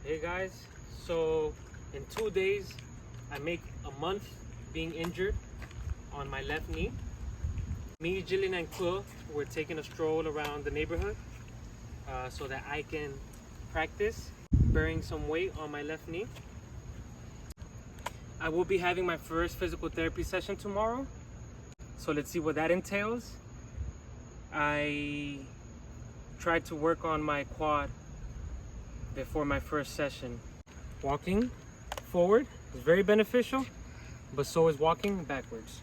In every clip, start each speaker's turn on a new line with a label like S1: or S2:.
S1: Hey guys, so in 2 days I make a month being injured on my left knee. Me, Jillian, and Quill, we're taking a stroll around the neighborhood so that I can practice bearing some weight on my left knee. I will be having my first physical therapy session tomorrow, so let's see what that entails. I tried to work on my quad before my first session. Walking forward is very beneficial, but so is walking backwards.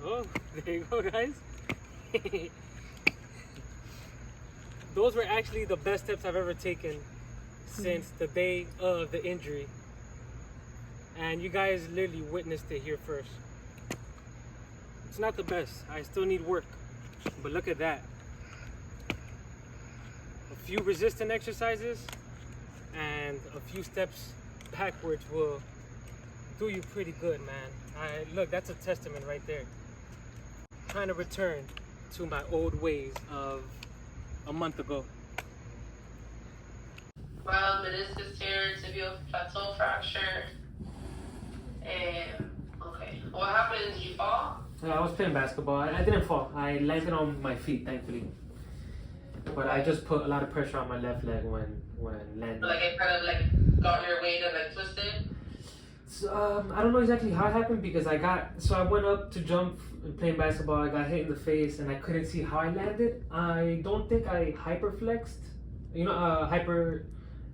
S1: Oh, there you go, guys. Those were actually the best steps I've ever taken since the day of the injury. And you guys literally witnessed it here first. It's not the best. I still need work. But look at that. A few resistance exercises and a few steps backwards will do you pretty good, man. Look, that's a testament right there. Trying to return to my old ways of a month ago.
S2: Well, meniscus tear, tibial plateau fracture. And okay, what happened? Did you fall?
S1: I was playing basketball. I didn't fall. I landed on my feet, thankfully. But I just put a lot of pressure on my left leg when landing.
S2: Like it kind of like got your weight and like twisted.
S1: So, I don't know exactly how it happened because I went up to jump playing basketball. I got hit in the face and I couldn't see how I landed. I don't think I hyperflexed. Hyper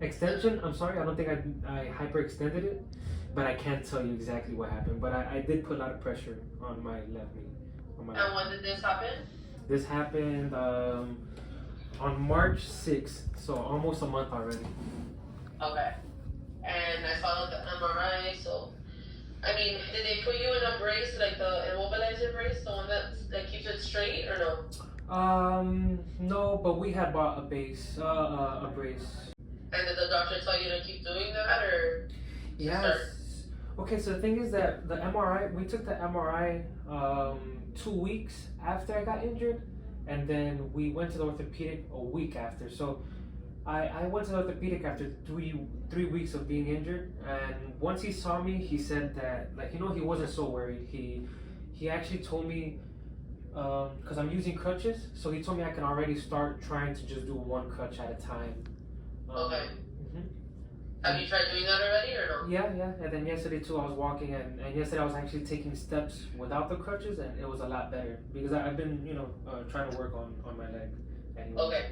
S1: extension. I'm sorry. I don't think I hyperextended it. But I can't tell you exactly what happened. But I did put a lot of pressure on my left knee.
S2: And when did this happen?
S1: This happened on March 6th, so almost a month already.
S2: Okay. And I saw the MRI, so I mean, did they put you in a brace, like the immobilizer brace, the one that keeps it straight, or no?
S1: No, but we had bought a brace.
S2: And did the doctor tell you to keep doing that, or?
S1: Yes. Okay, so the thing is that the MRI, we took the MRI 2 weeks after I got injured, and then we went to the orthopedic a week after. So I went to the orthopedic after three weeks of being injured, and once he saw me, he said that, he wasn't so worried. He actually told me, because I'm using crutches, so he told me I can already start trying to just do one crutch at a time.
S2: Okay. Have you tried doing that already or no?
S1: Yeah. And then yesterday too, I was walking, and yesterday I was actually taking steps without the crutches, and it was a lot better because I've been, trying to work on my leg. Anyway.
S2: Okay.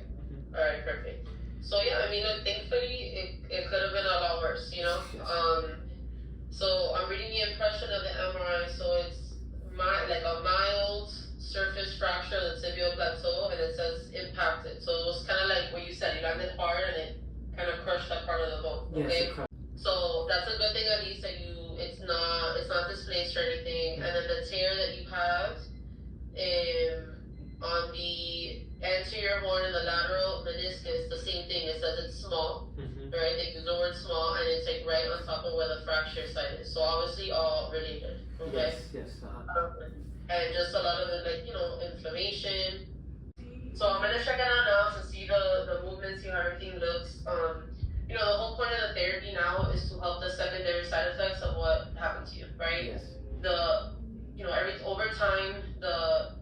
S2: All right. Perfect. So yeah, I mean, thankfully it could have been a lot worse,
S1: Yes.
S2: So I'm reading the impression of the MRI. So it's a mild surface fracture of the tibial plateau, and it says impacted. So it was kind of like what you said. You landed hard, and it kind of crushed that part of the bone. Okay.
S1: Yes,
S2: So that's a good thing, at least, that it's not displaced or anything. And then the tear that you have on the anterior horn and the lateral meniscus, the same thing. It says it's small, right? They use the word small, and it's like right on top of where the fracture site is. So obviously all related. Okay.
S1: Yes.
S2: And just a lot of inflammation. So I'm gonna check it out now to see the movement, see how everything looks. The whole point of the therapy now is to help the secondary side effects of what happened to you, right?
S1: Yes.
S2: Over time, the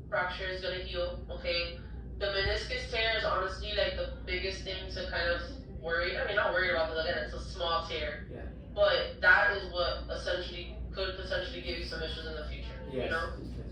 S2: fracture is gonna heal, okay? The meniscus tear is honestly like the biggest thing to kind of worry. I mean, not worried about, because again, it's a small tear.
S1: Yeah.
S2: But that is what could potentially give you some issues in the future,
S1: Yes.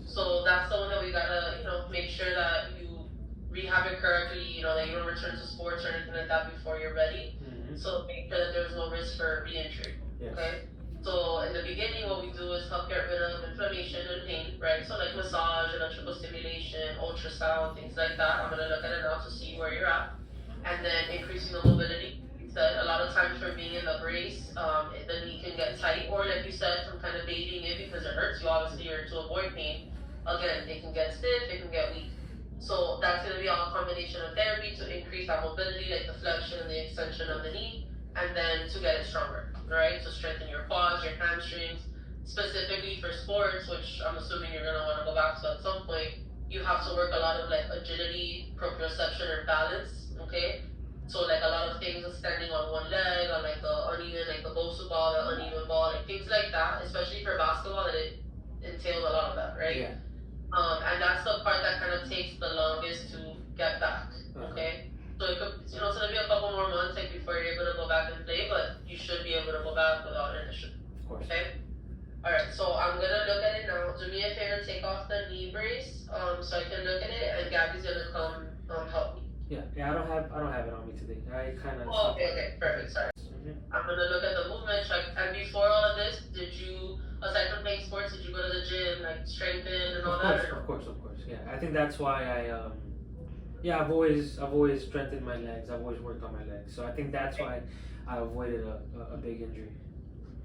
S2: So that's the one that we gotta, make sure that you rehab it correctly, that you don't return to sports or anything like that before you're ready. So make sure that there's no risk for re-injury.
S1: Yes.
S2: Okay? So in the beginning, what we do is help get rid of inflammation and pain, right? So like massage, electrical stimulation, ultrasound, things like that. I'm gonna look at it now to see where you're at. And then increasing the mobility. That a lot of times for being in the brace, the knee can get tight, or like you said, from kind of baiting it because it hurts you obviously, or to avoid pain. Again, they can get stiff, they can get weak. So that's going to be all a combination of therapy to increase that mobility, like the flexion and the extension of the knee, and then to get it stronger, right? To strengthen your quads, your hamstrings, specifically for sports, which I'm assuming you're gonna want to go back to at some point. You have to work a lot of like agility, proprioception, and balance. Okay, so like a lot of things are standing on one leg, on like the uneven, like the Bosu ball, the uneven ball, like things like that. Especially for basketball, that it entails a lot of that, right?
S1: Yeah.
S2: And that's the part that kind of takes the longest to get back. Okay. So it could, it's gonna be a couple more months like before you're able to go back and play, but you should be able to go back without an issue.
S1: Of course.
S2: Okay. All right. So I'm gonna look at it now. Do me a favor, take off the knee brace, so I can look at it, and Gabby's gonna come help me.
S1: Yeah. I don't have it on me today. I kind of.
S2: Oh, okay. Perfect. Sorry. I'm gonna look at the movement check. And before all of this, did you, aside from playing sports, did you go to the gym, like strengthen and all that?
S1: Of course. Yeah. I think that's why I've always strengthened my legs. I've always worked on my legs. So I think that's why I avoided a big injury.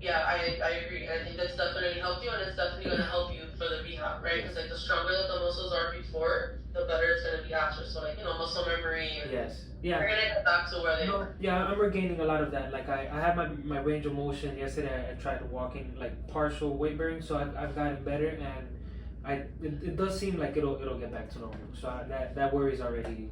S2: Yeah, I agree. I think that's definitely helped you, and it's definitely gonna help you for the rehab, right? Because like the stronger that the muscles are before, the better it's gonna be after. So like muscle memory. And
S1: yes. Yeah.
S2: You're gonna get back to where they were.
S1: Yeah, I'm regaining a lot of that. Like I had my range of motion yesterday. I tried walking like partial weight bearing, so I've gotten better, and it does seem like it'll get back to normal. So that worry's already.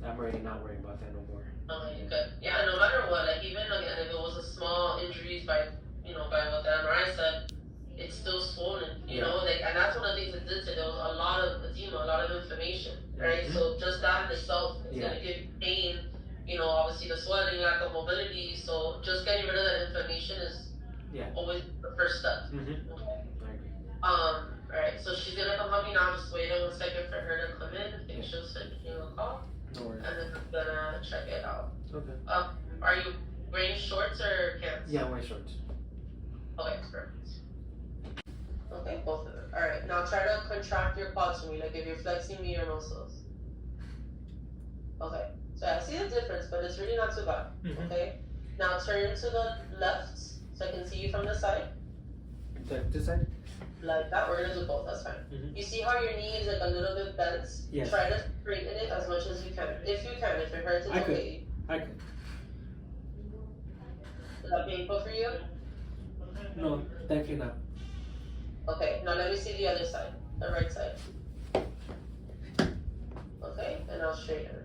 S1: I'm already not worrying about that no more.
S2: Okay, good. Yeah, no matter what, like even again, if it was a small injuries by what the MRI said, it's still swollen. You know, like, and that's one of the things it did say. There was a lot of edema, a lot of inflammation, right?
S1: Mm-hmm.
S2: So just that in itself is gonna give you pain. Obviously the swelling, lack of mobility. So just getting rid of that inflammation is always the first step.
S1: Mm-hmm.
S2: Okay.
S1: I agree.
S2: Alright, so she's gonna come help me now. Just wait 1 second for her to come in. I think she'll send you a call.
S1: No worries.
S2: And then I'm gonna check it out.
S1: Okay.
S2: Are you wearing shorts or pants?
S1: Yeah, I'm wearing shorts.
S2: Okay, perfect. Okay, both of them. Alright, now try to contract your quads for me, like if you're flexing me your muscles. Okay, so I see the difference, but it's really not too bad.
S1: Mm-hmm.
S2: Okay, now turn to the left so I can see you from the side.
S1: This side?
S2: Like that, we're gonna do both, that's fine.
S1: Mm-hmm.
S2: You see how your knee is like a little bit bent?
S1: Yes.
S2: Try to straighten it as much as you can. If you can, if it hurts, it's okay.
S1: I could.
S2: Is that painful for you?
S1: No, definitely not.
S2: Okay, now let me see the other side, the right side. Okay, and I'll straighten it.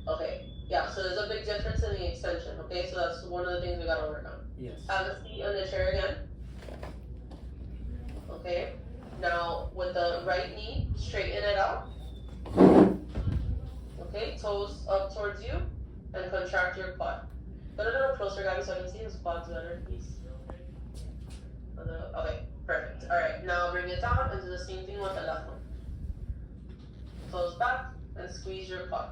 S2: Okay, yeah, so there's a big difference in the extension, okay? So that's one of the things we gotta work on.
S1: Yes.
S2: Have a seat on the chair again. Okay, now with the right knee, straighten it out. Okay, toes up towards you, and contract your quad. Get a little closer, Gabby, so I can see his quads better, please. Okay, perfect. Alright, now bring it down and do the same thing with the left one. Toes back and squeeze your quad.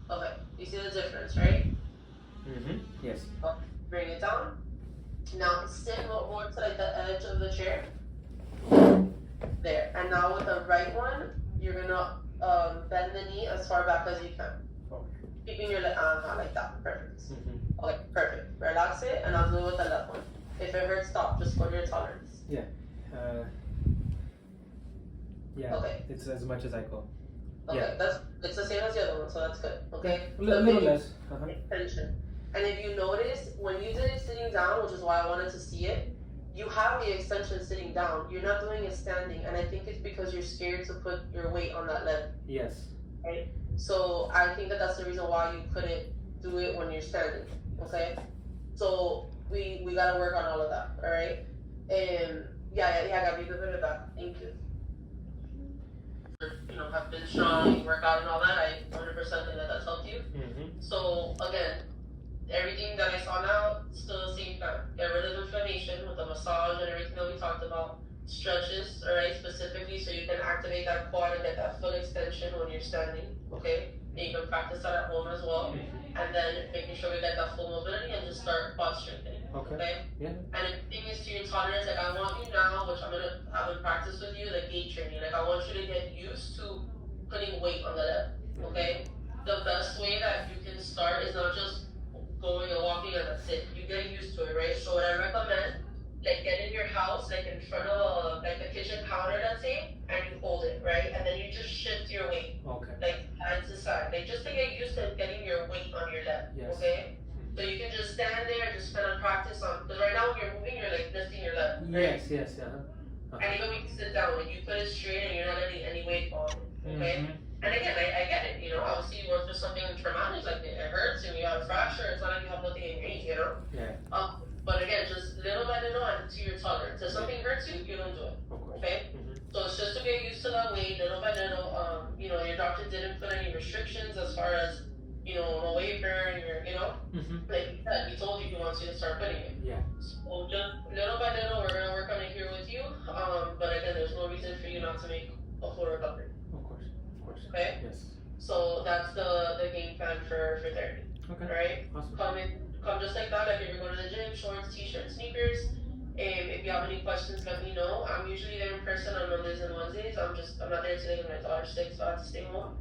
S2: Okay, you see the difference, right?
S1: Mm-hmm. Yes.
S2: Okay, bring it down. Now sit more to like the edge of the chair. There. And now with the right one, you're gonna bend the knee as far back as you can.
S1: Okay.
S2: Keeping your leg like that. Perfect.
S1: Mm-hmm.
S2: Okay, perfect. Relax it, and I'll do it with the left one. If it hurts, stop. Just go to your tolerance.
S1: Yeah.
S2: Okay.
S1: It's as much as I go.
S2: Okay, it's the same as the other one, so that's good. Okay.
S1: A little less.
S2: Tension. And if you notice, when you did it sitting down, which is why I wanted to see it, you have the extension sitting down. You're not doing it standing, and I think it's because you're scared to put your weight on that leg.
S1: Yes.
S2: Right. So I think that's the reason why you couldn't do it when you're standing. Okay. So we gotta work on all of that. All right. And Gabby, give it back. Thank you. Have been strong, work out and all that. I 100% think that's helped you.
S1: Mm-hmm.
S2: So again, everything that I saw now, still the same thing. Get rid of inflammation with the massage and everything that we talked about. Stretches, alright, specifically so you can activate that quad and get that full extension when you're standing. Okay? And you can practice that at home as well. And then making sure we get that full mobility and just start quad strengthening. Okay?
S1: Yeah.
S2: And the thing is to your tolerance, like I want you now, which I'm gonna have in practice with you, the gait training. Like I want you to get used to putting weight on the leg. Okay? The best way that you can start is not just going and walking and that's it. You get used to it, right? So what I recommend, like get in your house, like in front of like the kitchen counter, let's say, and you hold it, right? And then you just shift your weight.
S1: Okay.
S2: Like side to side. Like just to get used to getting your weight on your leg.
S1: Yes.
S2: Okay? So you can just stand there and just kind of practice on, because right now when you're moving, you're like lifting your leg. Right?
S1: Yes.
S2: And even when you sit down, when you put it straight and you're not letting any weight on it, okay? And again, I get it, obviously you went through something traumatic like it hurts and you have a fracture, it's not like you have nothing in your knee,
S1: Yeah.
S2: But again, just little by little and to your tolerance. If something hurts you, you don't do it,
S1: Of course.
S2: okay? So it's just to get used to that weight, little by little. Your doctor didn't put any restrictions as far as, no weight bearing or, like you said, he told you he wants you to start putting it.
S1: Yeah.
S2: So just little by little, we're gonna work on it here with you. But again, there's no reason for you not to make a full recovery.
S1: Of course.
S2: Okay?
S1: Yes.
S2: So that's the game plan for therapy.
S1: Okay.
S2: Alright?
S1: Awesome.
S2: Come just like that, like if you're going to the gym, shorts, t-shirts, sneakers. If you have any questions, let me know. I'm usually there in person on Mondays and Wednesdays. I'm not there today because my daughter's sick, so I have to stay home.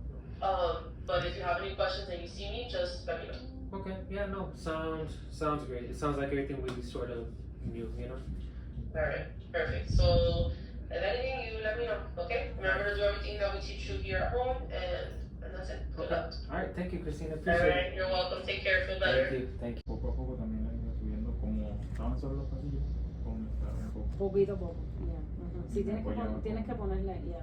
S2: But if you have any questions and you see me, just let me know.
S1: Okay. Yeah. No. Sounds great. It sounds like everything we sort of knew.
S2: Alright. Perfect. So if anything, you let me know. Okay. Remember to do everything that we teach you here at home, and that's it. Good luck.
S1: All right. Thank you, Christina. Appreciate
S2: Alright. You're welcome. Take care. Feel better.
S1: Thank you.
S3: Poco a poco también ha ido subiendo como estaban solos los pasillos, como estar un poco.
S4: Poquito a poco, ya. Sí,
S3: Me apoyaba
S4: tienes que
S3: con-
S4: ponerle, ya.